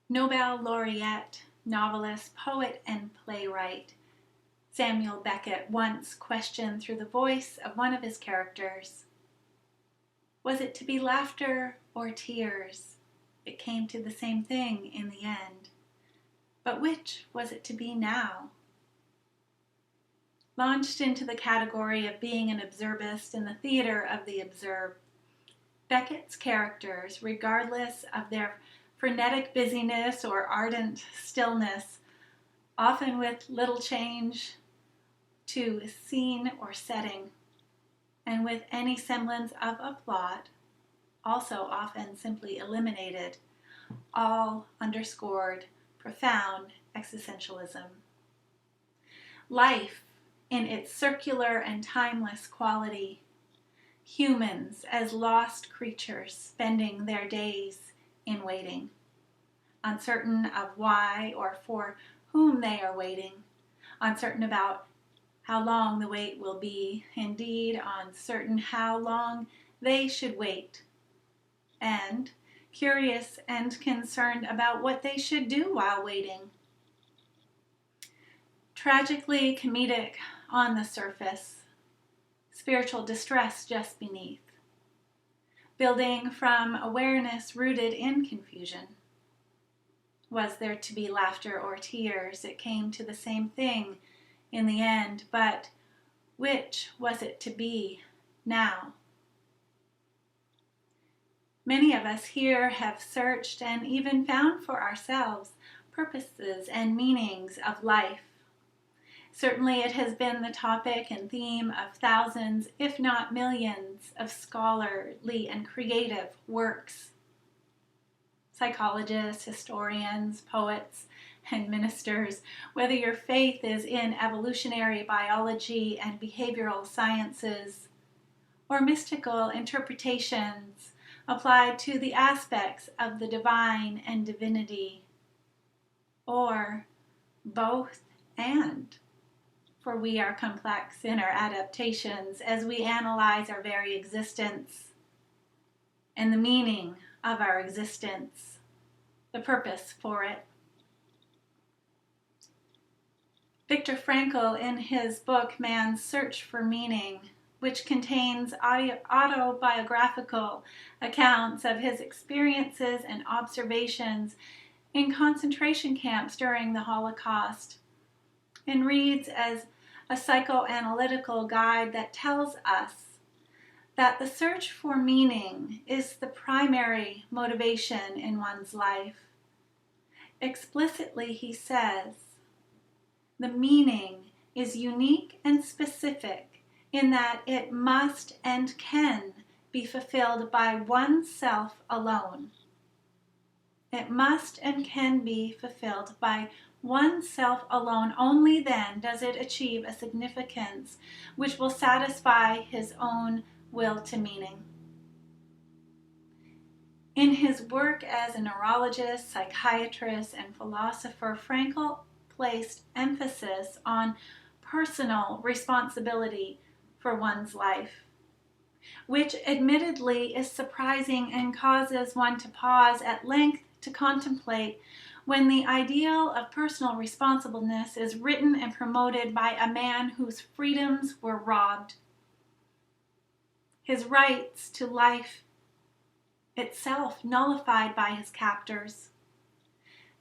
Nobel laureate, novelist, poet, and playwright Samuel Beckett once questioned through the voice of one of his characters, was it to be laughter or tears? It came to the same thing in the end. But which was it to be now? Launched into the category of being an observist in the theater of the observed, Beckett's characters, regardless of their frenetic busyness or ardent stillness, often with little change to scene or setting, and with any semblance of a plot, also often simply eliminated, all underscored profound existentialism. Life in its circular and timeless quality, humans as lost creatures spending their days in waiting, uncertain of why or for whom they are waiting, uncertain about how long the wait will be, indeed uncertain how long they should wait, and curious and concerned about what they should do while waiting. Tragically comedic on the surface, spiritual distress just beneath, building from awareness rooted in confusion. Was there to be laughter or tears? It came to the same thing in the end, but which was it to be now? Many of us here have searched and even found for ourselves purposes and meanings of life. Certainly it has been the topic and theme of thousands, if not millions, of scholarly and creative works. Psychologists, historians, poets, and ministers, whether your faith is in evolutionary biology and behavioral sciences, or mystical interpretations applied to the aspects of the divine and divinity, or both and. For we are complex in our adaptations as we analyze our very existence and the meaning of our existence, the purpose for it. Viktor Frankl, in his book Man's Search for Meaning, which contains autobiographical accounts of his experiences and observations in concentration camps during the Holocaust, and reads as a psychoanalytical guide that tells us that the search for meaning is the primary motivation in one's life. Explicitly, he says, the meaning is unique and specific in that it must and can be fulfilled by oneself alone. It must and can be fulfilled by oneself alone. Only then does it achieve a significance which will satisfy his own will to meaning. In his work as a neurologist, psychiatrist, and philosopher, Frankl placed emphasis on personal responsibility for one's life, which admittedly is surprising and causes one to pause at length to contemplate when the ideal of personal responsibleness is written and promoted by a man whose freedoms were robbed, his rights to life itself nullified by his captors,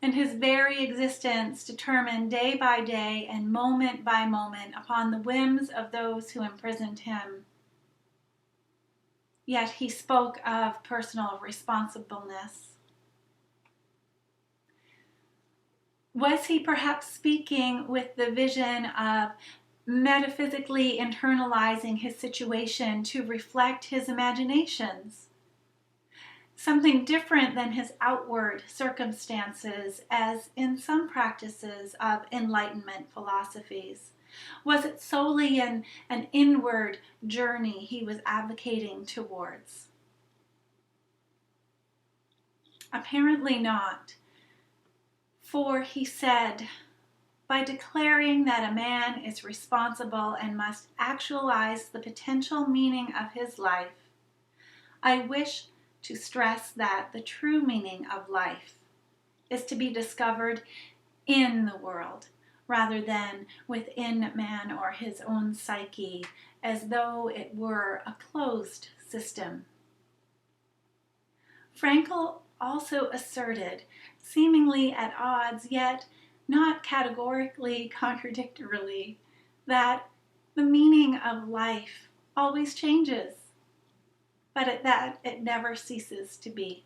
and his very existence determined day by day and moment by moment upon the whims of those who imprisoned him. Yet he spoke of personal responsibleness. Was he perhaps speaking with the vision of metaphysically internalizing his situation to reflect his imaginations? Something different than his outward circumstances, as in some practices of Enlightenment philosophies. Was it solely an inward journey he was advocating towards? Apparently not. For he said, by declaring that a man is responsible and must actualize the potential meaning of his life, I wish to stress that the true meaning of life is to be discovered in the world rather than within man or his own psyche, as though it were a closed system. Frankl also asserted, seemingly at odds yet not categorically contradictorily, that the meaning of life always changes, but that it never ceases to be.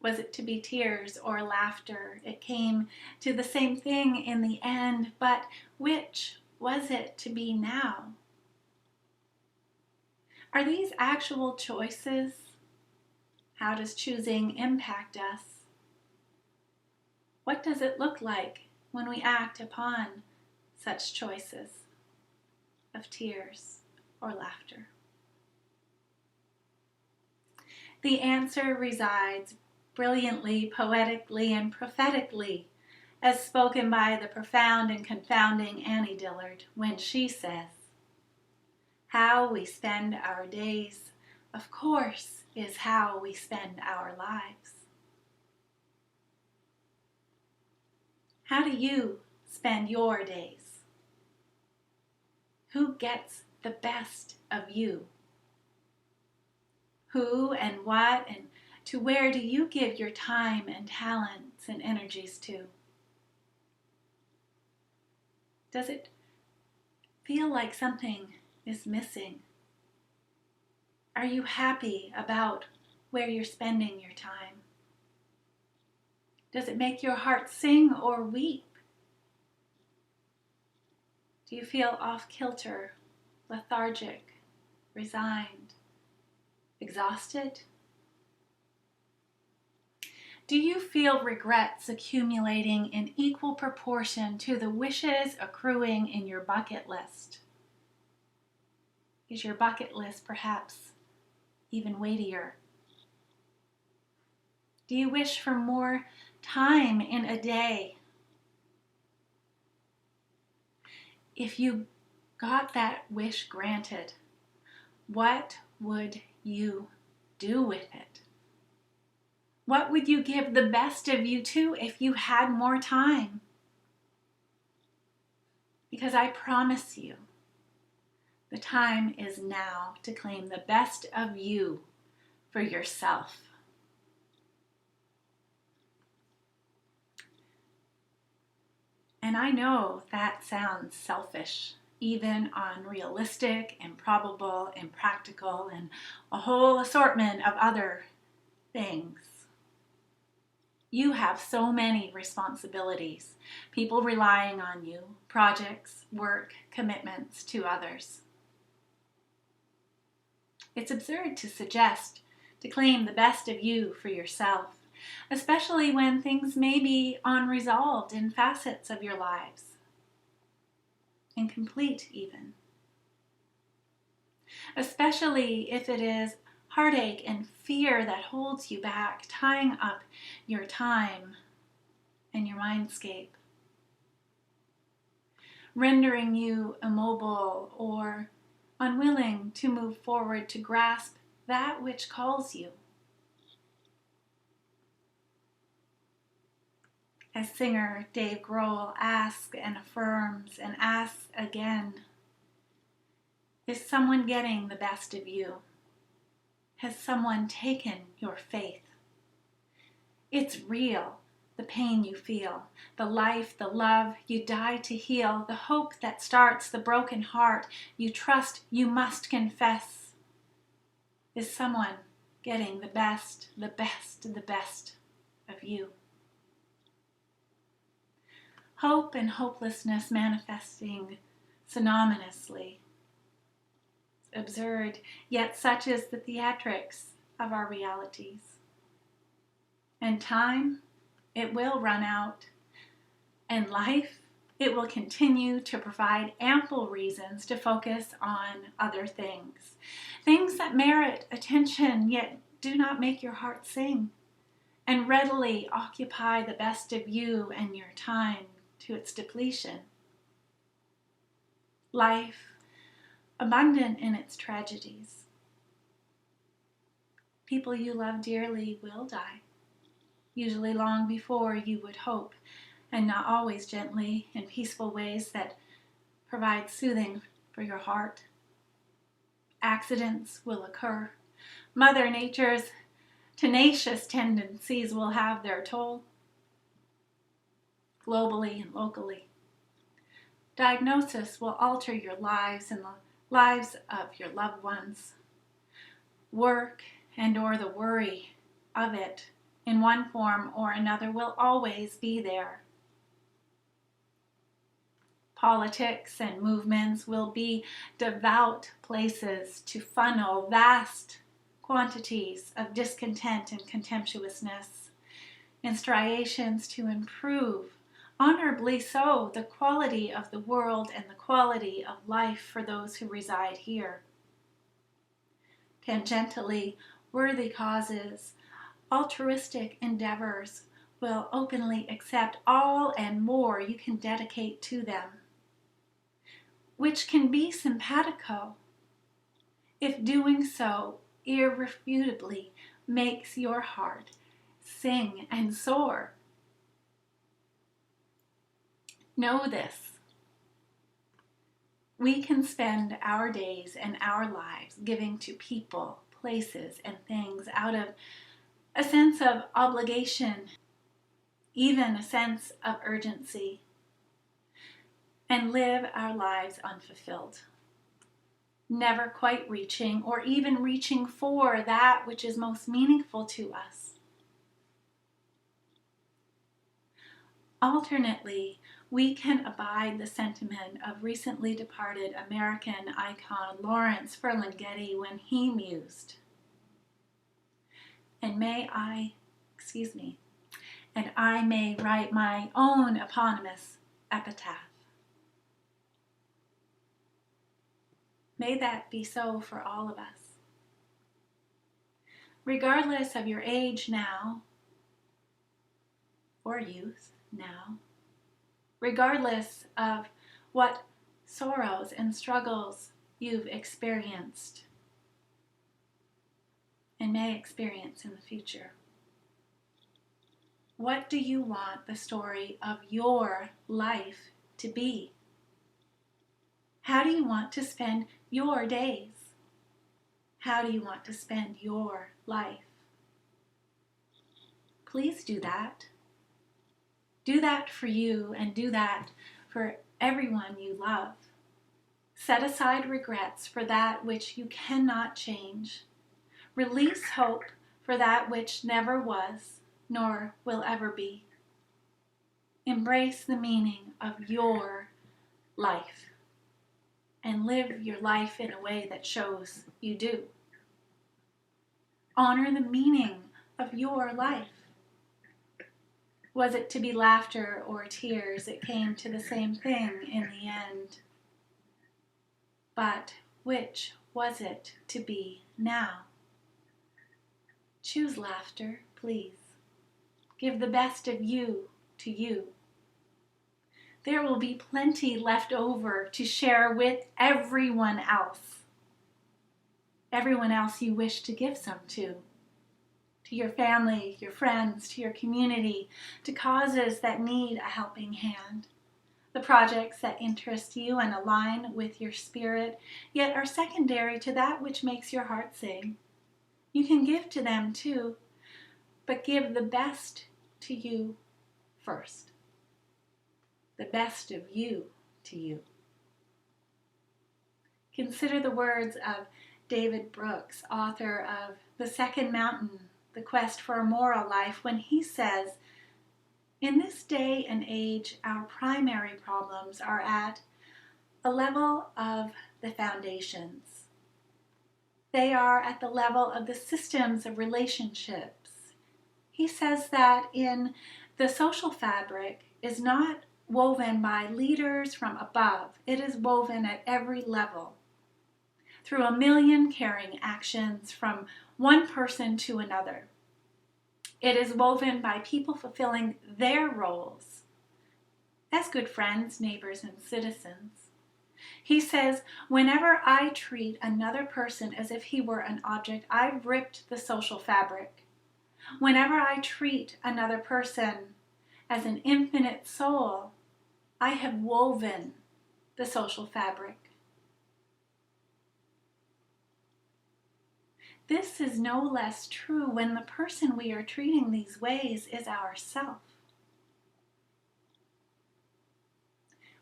Was it to be tears or laughter? It came to the same thing in the end, but which was it to be now? Are these actual choices? How does choosing impact us? What does it look like when we act upon such choices of tears or laughter? The answer resides brilliantly, poetically, and prophetically, as spoken by the profound and confounding Annie Dillard when she says, "How we spend our days, of course, is how we spend our lives." How do you spend your days? Who gets the best of you? Who and what and to where do you give your time and talents and energies to? Does it feel like something is missing? Are you happy about where you're spending your time? Does it make your heart sing or weep? Do you feel off kilter, lethargic, resigned, exhausted? Do you feel regrets accumulating in equal proportion to the wishes accruing in your bucket list? Is your bucket list perhaps even weightier? Do you wish for more time in a day? If you got that wish granted, what would you do with it? What would you give the best of you to if you had more time? Because I promise you, the time is now to claim the best of you for yourself. And I know that sounds selfish, even unrealistic, improbable, impractical, and a whole assortment of other things. You have so many responsibilities, people relying on you, projects, work, commitments to others. It's absurd to suggest to claim the best of you for yourself, especially when things may be unresolved in facets of your lives, incomplete even. Especially if it is heartache and fear that holds you back, tying up your time and your mindscape, rendering you immobile or unwilling to move forward to grasp that which calls you. As singer Dave Grohl asks and affirms and asks again, is someone getting the best of you? Has someone taken your faith? It's real, the pain you feel, the life, the love you die to heal, the hope that starts the broken heart you trust you must confess. Is someone getting the best, the best, the best of you? Hope and hopelessness manifesting synonymously. Absurd, yet such is the theatrics of our realities. And time, it will run out. And life, it will continue to provide ample reasons to focus on other things. Things that merit attention, yet do not make your heart sing, and readily occupy the best of you and your time to its depletion. Life, abundant in its tragedies, People you love dearly will die, usually long before you would hope, and not always gently in peaceful ways that provide soothing for your heart. Accidents will occur. Mother Nature's tenacious tendencies will have their toll, globally and locally. Diagnosis will alter your lives and the lives of your loved ones. Work and/or the worry of it in one form or another will always be there. Politics and movements will be devout places to funnel vast quantities of discontent and contemptuousness, and striations to improve, honorably so, the quality of the world and the quality of life for those who reside here. Tangentially, worthy causes, altruistic endeavors will openly accept all and more you can dedicate to them, which can be simpatico, if doing so irrefutably makes your heart sing and soar. Know this: we can spend our days and our lives giving to people, places, and things out of a sense of obligation, even a sense of urgency, and live our lives unfulfilled, never quite reaching or even reaching for that which is most meaningful to us. Alternately, we can abide the sentiment of recently departed American icon Lawrence Ferlinghetti when he mused, and I may write my own eponymous epitaph. May that be so for all of us. Regardless of your age now, or youth now, regardless of what sorrows and struggles you've experienced and may experience in the future. What do you want the story of your life to be? How do you want to spend your days? How do you want to spend your life? Please do that. Do that for you and do that for everyone you love. Set aside regrets for that which you cannot change. Release hope for that which never was nor will ever be. Embrace the meaning of your life and live your life in a way that shows you do. Honor the meaning of your life. Was it to be laughter or tears? It came to the same thing in the end. But which was it to be now? Choose laughter, please. Give the best of you to you. There will be plenty left over to share with everyone else you wish to give some to your family, your friends, to your community, to causes that need a helping hand, the projects that interest you and align with your spirit, yet are secondary to that which makes your heart sing. You can give to them too, but give the best to you first. The best of you to you. Consider the words of David Brooks, author of The Second Mountain, The Quest for a Moral Life, when he says, "In this day and age, our primary problems are at a level of the foundations. They are at the level of the systems of relationships." He says that in the social fabric is not woven by leaders from above. It is woven at every level, through a million caring actions from one person to another. It is woven by people fulfilling their roles as good friends, neighbors, and citizens, He says, whenever I treat another person as if he were an object, I've ripped the social fabric. Whenever I treat another person as an infinite soul, I have woven the social fabric. This is no less true when the person we are treating these ways is ourself.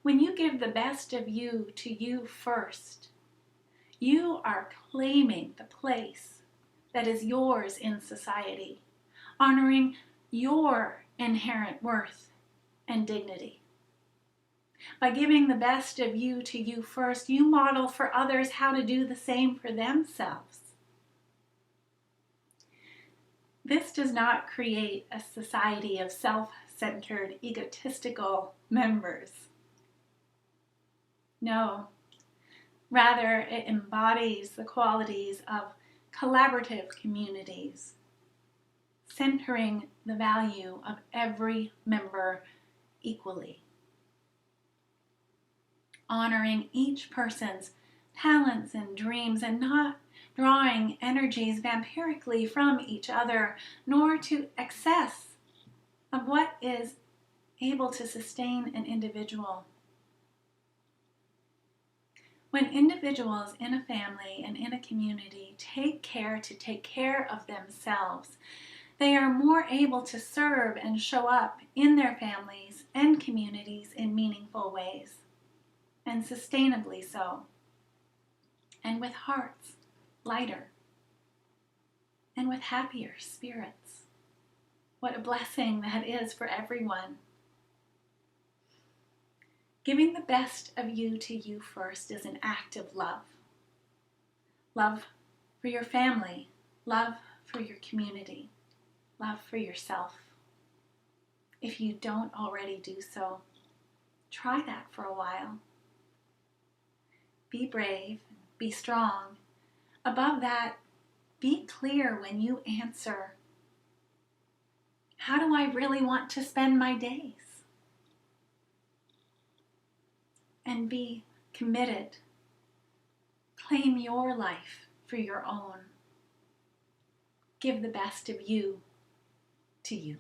When you give the best of you to you first, you are claiming the place that is yours in society, honoring your inherent worth and dignity. By giving the best of you to you first, you model for others how to do the same for themselves. This does not create a society of self-centered, egotistical members. No, rather it embodies the qualities of collaborative communities, centering the value of every member equally, honoring each person's talents and dreams, and not drawing energies vampirically from each other, nor to excess of what is able to sustain an individual. When individuals in a family and in a community take care to take care of themselves, they are more able to serve and show up in their families and communities in meaningful ways, and sustainably so, and with hearts lighter, and with happier spirits. What a blessing that is for everyone. Giving the best of you to you first is an act of love. Love for your family, love for your community, love for yourself. If you don't already do so, try that for a while. Be brave, be strong. Above that, be clear when you answer, how do I really want to spend my days? And be committed. Claim your life for your own. Give the best of you to you.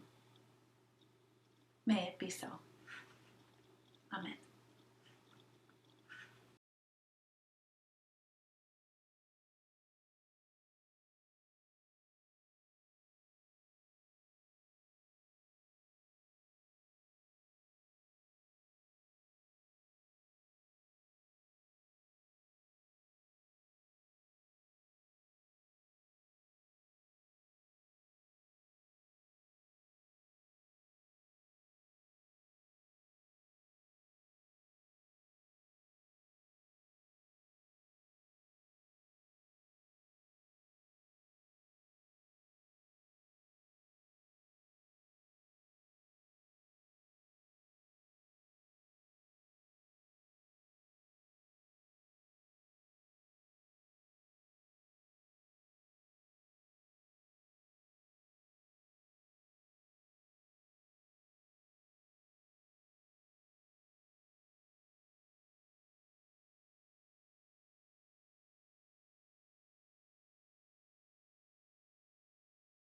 May it be so. Amen.